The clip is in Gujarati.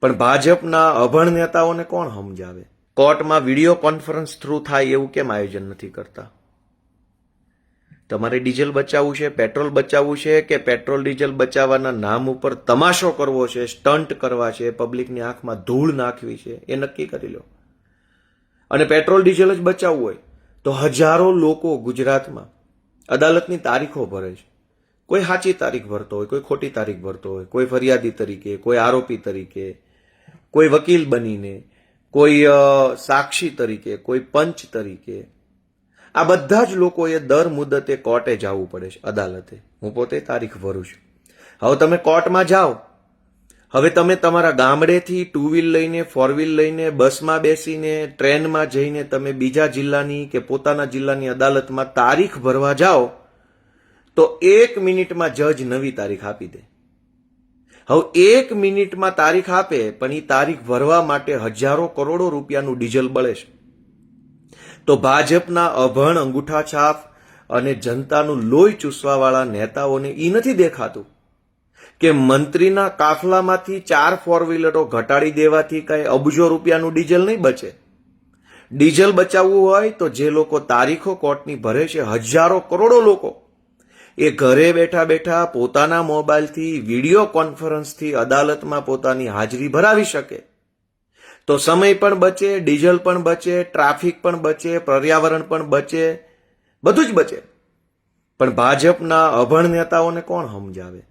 પણ ભાજપના અભણ નેતાઓને કોણ સમજાવે? કોર્ટમાં વિડીયો કોન્ફરન્સ થ્રુ થાય એવું કેમ આયોજન નથી કરતા? તમારે ડીઝલ બચાવવું છે, પેટ્રોલ બચાવવું છે, કે પેટ્રોલ ડીઝલ બચાવવાના નામ ઉપર તમાશો કરવો છે, સ્ટન્ટ કરવા છે, પબ્લિકની આંખમાં ધૂળ નાખવી છે, એ નક્કી કરી લો. અને પેટ્રોલ ડીઝલ જ બચાવવું હોય તો હજારો લોકો ગુજરાતમાં અદાલતની તારીખો ભરે છે. કોઈ સાચી તારીખ ભરતો હોય, કોઈ ખોટી તારીખ ભરતો હોય, કોઈ ફરિયાદી તરીકે, કોઈ આરોપી તરીકે, કોઈ વકીલ બનીને, કોઈ સાક્ષી તરીકે, કોઈ પંચ તરીકે. આ બધા જ લોકોએ દર મુદતે કોર્ટે જવું પડે છે, અદાલતે. હું પોતે તારીખ ભરું છું. હવે તમે કોર્ટમાં જાઓ, હવે તમે તમારા ગામડેથી ટુ વ્હીલ લઈને, ફોર વ્હીલ લઈને, બસમાં બેસીને, ટ્રેનમાં જઈને તમે બીજા જિલ્લાની કે પોતાના જિલ્લાની અદાલતમાં તારીખ ભરવા જાઓ તો 1 મિનિટમાં જજ નવી તારીખ આપી દે. હવે 1 મિનિટમાં તારીખ આપે, પણ એ તારીખ ભરવા માટે હજારો કરોડો રૂપિયાનું ડીઝલ બળે છે. તો ભાજપના અભણ અંગૂઠા છાપ અને જનતાનું લોહી ચૂસવાવાળા નેતાઓને એ નથી દેખાતું કે મંત્રીના કાફલામાંથી 4 ફોર વ્હીલરો ઘટાડી દેવાથી કઈ અબજો રૂપિયાનું ડીઝલ નહીં બચે. ડીઝલ બચાવવું હોય તો જે લોકો તારીખો કોર્ટની ભરે છે, હજારો કરોડો લોકો, એ ઘરે બેઠા બેઠા પોતાના મોબાઈલથી વિડીયો કોન્ફરન્સથી અદાલતમાં પોતાની હાજરી ભરાવી શકે તો સમય પણ બચે, ડીઝલ પણ બચે, ટ્રાફિક પણ બચે, પર્યાવરણ પણ બચે, બધું જ બચે. પણ ભાજપના અભણ નેતાઓને કોણ સમજાવે?